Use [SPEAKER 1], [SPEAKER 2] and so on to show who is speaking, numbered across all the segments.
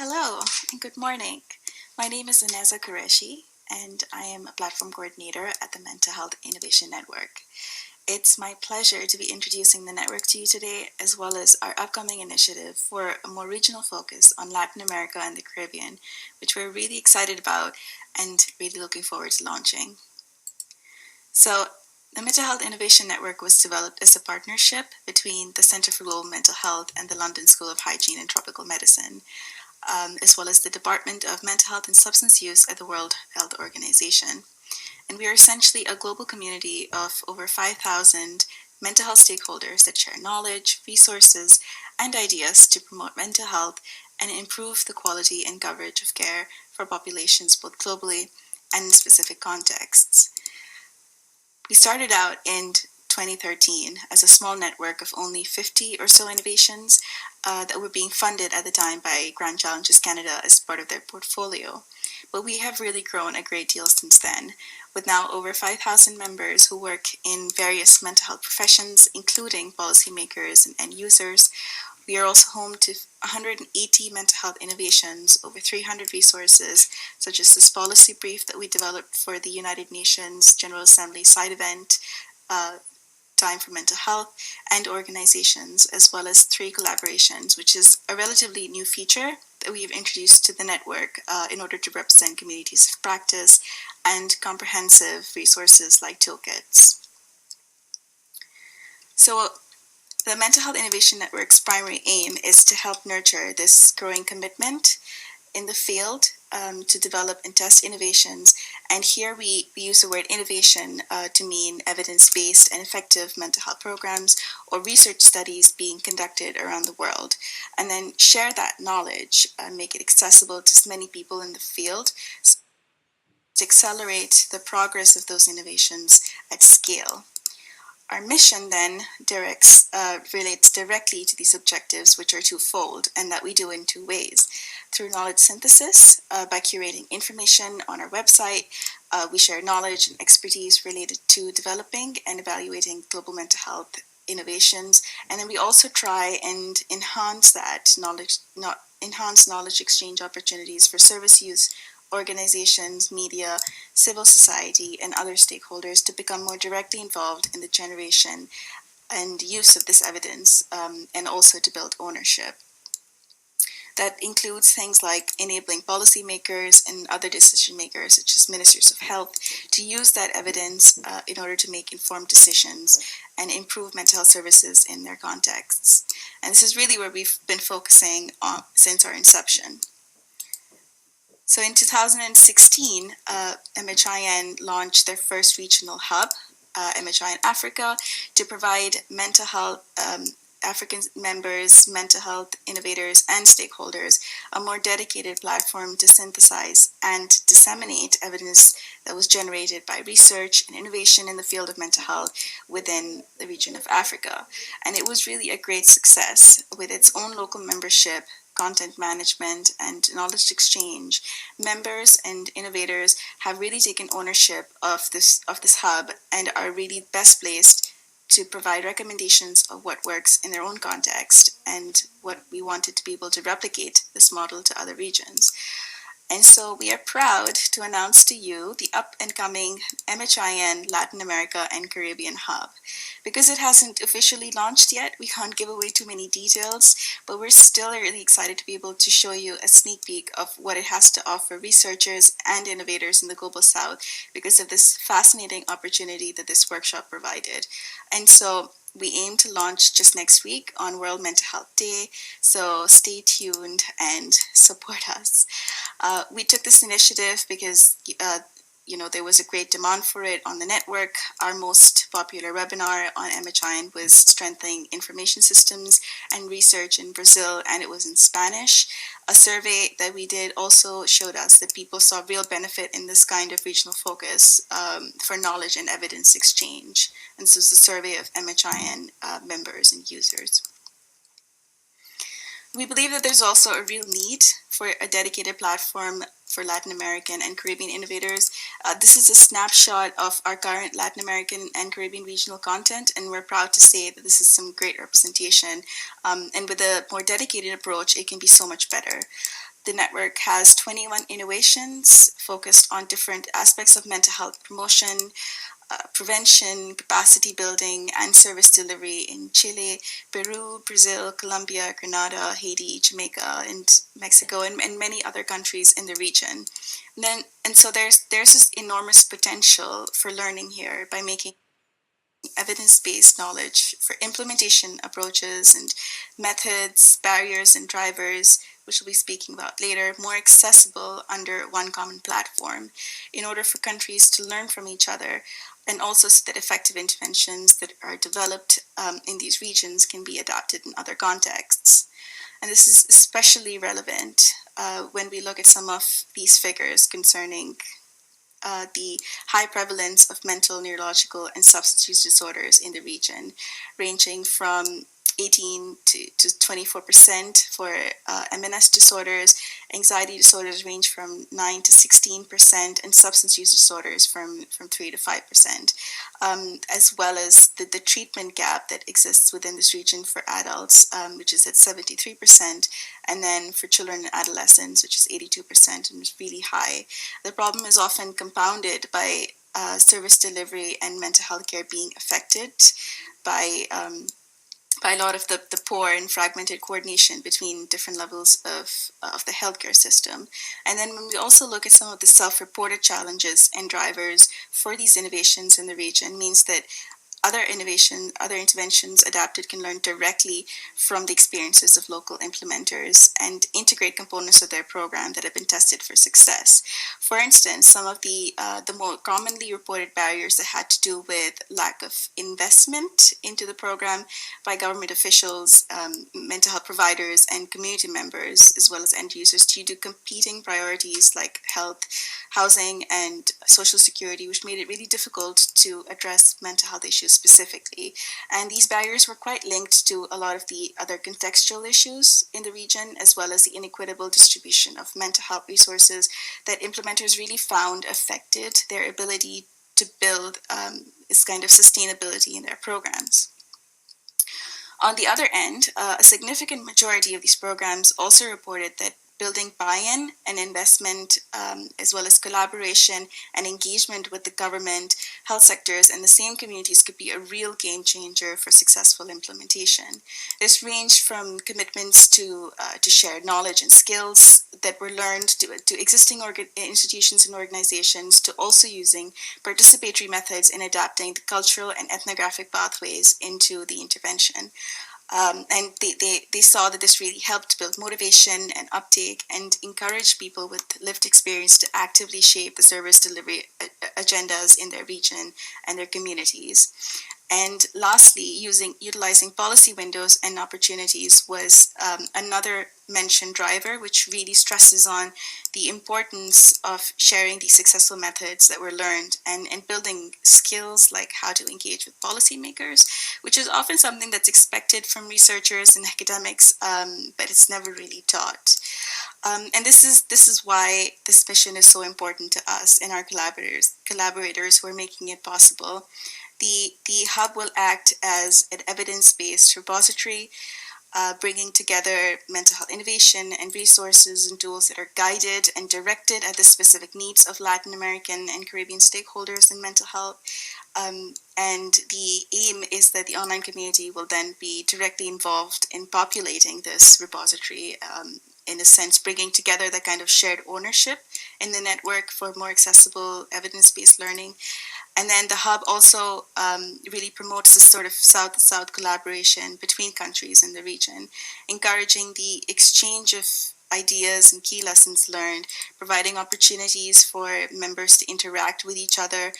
[SPEAKER 1] Hello and good morning. My name is Ineza Qureshi and I am a platform coordinator at the Mental Health Innovation Network. It's my pleasure to be introducing the network to you today, as well as our upcoming initiative for a more regional focus on Latin America and the Caribbean, which we're really excited about and really looking forward to launching. So, the Mental Health Innovation Network was developed as a partnership between the Center for Global Mental Health and the London School of Hygiene and Tropical Medicine, as well as the Department of Mental Health and Substance Use at the World Health Organization. And we are essentially a global community of over 5,000 mental health stakeholders that share knowledge, resources, and ideas to promote mental health and improve the quality and coverage of care for populations both globally and in specific contexts. We started out in 2013 as a small network of only 50 or so innovations that were being funded at the time by Grand Challenges Canada as part of their portfolio. But we have really grown a great deal since then, with now over 5,000 members who work in various mental health professions, including policymakers and end users. We are also home to 180 mental health innovations, over 300 resources, such as this policy brief that we developed for the United Nations General Assembly side event, Time for Mental Health, and organizations, as well as 3 collaborations, which is a relatively new feature that we have introduced to the network in order to represent communities of practice and comprehensive resources like toolkits. So, the Mental Health Innovation Network's primary aim is to help nurture this growing commitment in the field to develop and test innovations. And here we use the word innovation to mean evidence-based and effective mental health programs or research studies being conducted around the world, and then share that knowledge, make it accessible to as many people in the field to accelerate the progress of those innovations at scale. Our mission then relates directly to these objectives, which are twofold, and that we do in 2 ways. Through knowledge synthesis, by curating information on our website, we share knowledge and expertise related to developing and evaluating global mental health innovations, and then we also try and enhance knowledge exchange opportunities for service use organizations, media, civil society, and other stakeholders to become more directly involved in the generation and use of this evidence, and also to build ownership. That includes things like enabling policymakers and other decision makers, such as ministers of health, to use that evidence in order to make informed decisions and improve mental health services in their contexts. And this is really where we've been focusing on since our inception. So in 2016, MHIN launched their first regional hub, MHIN Africa, to provide mental health, African members, mental health innovators, and stakeholders a more dedicated platform to synthesize and disseminate evidence that was generated by research and innovation in the field of mental health within the region of Africa. And it was really a great success with its own local membership, content management, and knowledge exchange. Members and innovators have really taken ownership of this hub and are really best placed to provide recommendations of what works in their own context and what we wanted to be able to replicate this model to other regions. And so we are proud to announce to you the up and coming MHIN Latin America and Caribbean Hub. Because it hasn't officially launched yet, we can't give away too many details, but we're still really excited to be able to show you a sneak peek of what it has to offer researchers and innovators in the Global South because of this fascinating opportunity that this workshop provided. And so we aim to launch just next week on World Mental Health Day, so stay tuned and support us. We took this initiative because there was a great demand for it on the network. Our most popular webinar on MHIN was Strengthening Information Systems and Research in Brazil, and it was in Spanish. A survey that we did also showed us that people saw real benefit in this kind of regional focus for knowledge and evidence exchange. And this was a survey of MHIN members and users. We believe that there's also a real need for a dedicated platform for Latin American and Caribbean innovators. This is a snapshot of our current Latin American and Caribbean regional content, and we're proud to say that this is some great representation. And with a more dedicated approach, it can be so much better. The network has 21 innovations focused on different aspects of mental health promotion, prevention, capacity building, and service delivery in Chile, Peru, Brazil, Colombia, Grenada, Haiti, Jamaica, and Mexico, and many other countries in the region. So there's this enormous potential for learning here by making evidence-based knowledge for implementation approaches and methods, barriers, and drivers, which we'll be speaking about later, more accessible under one common platform in order for countries to learn from each other, and also so that effective interventions that are developed in these regions can be adapted in other contexts. And this is especially relevant when we look at some of these figures concerning the high prevalence of mental, neurological, and substance use disorders in the region, ranging from 18 to 24% for MNS disorders. Anxiety disorders range from 9 to 16%, and substance use disorders from 3 to 5%, as well as the treatment gap that exists within this region for adults, which is at 73%, and then for children and adolescents, which is 82%, and is really high. The problem is often compounded by service delivery and mental health care being affected by a lot of the poor and fragmented coordination between different levels of the healthcare system. And then when we also look at some of the self-reported challenges and drivers for these innovations in the region, means that other interventions adapted can learn directly from the experiences of local implementers and integrate components of their program that have been tested for success. For instance, some of the more commonly reported barriers that had to do with lack of investment into the program by government officials, mental health providers, and community members, as well as end users, due to competing priorities like health, housing, and social security, which made it really difficult to address mental health issues specifically. And these barriers were quite linked to a lot of the other contextual issues in the region, as well as the inequitable distribution of mental health resources that implementers really found affected their ability to build this kind of sustainability in their programs. On the other end, a significant majority of these programs also reported that building buy-in and investment, as well as collaboration and engagement with the government, health sectors, and the same communities could be a real game changer for successful implementation. This ranged from commitments to shared knowledge and skills that were learned to existing institutions and organizations, to also using participatory methods in adapting the cultural and ethnographic pathways into the intervention. And they saw that this really helped build motivation and uptake and encourage people with lived experience to actively shape the service delivery agendas in their region and their communities. And lastly, utilizing policy windows and opportunities was another mentioned driver, which really stresses on the importance of sharing these successful methods that were learned and building skills like how to engage with policymakers, which is often something that's expected from researchers and academics, but it's never really taught. And this is why this mission is so important to us and our collaborators who are making it possible. The hub will act as an evidence-based repository, bringing together mental health innovation and resources and tools that are guided and directed at the specific needs of Latin American and Caribbean stakeholders in mental health. And the aim is that the online community will then be directly involved in populating this repository, in a sense, bringing together that kind of shared ownership in the network for more accessible evidence-based learning. And then the hub also really promotes this sort of South-to-South collaboration between countries in the region, encouraging the exchange of ideas and key lessons learned, providing opportunities for members to interact with each other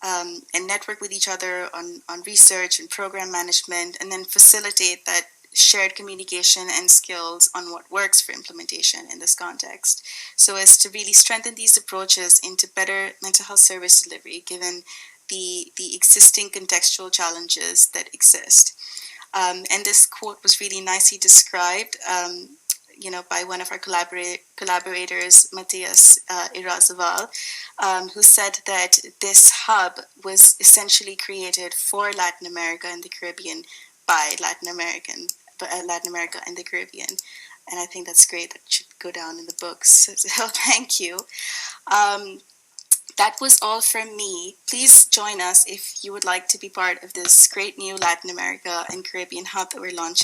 [SPEAKER 1] and network with each other on research and program management, and then facilitate that shared communication and skills on what works for implementation in this context, so as to really strengthen these approaches into better mental health service delivery given the existing contextual challenges that exist. And this quote was really nicely described by one of our collaborators, Matthias Irazaval, who said that this hub was essentially created for Latin America and the Caribbean by Latin American Latin America and the Caribbean. And I think that's great. That should go down in the books. So thank you. Um, that was all from me. Please join us if you would like to be part of this great new Latin America and Caribbean hub that we're launching.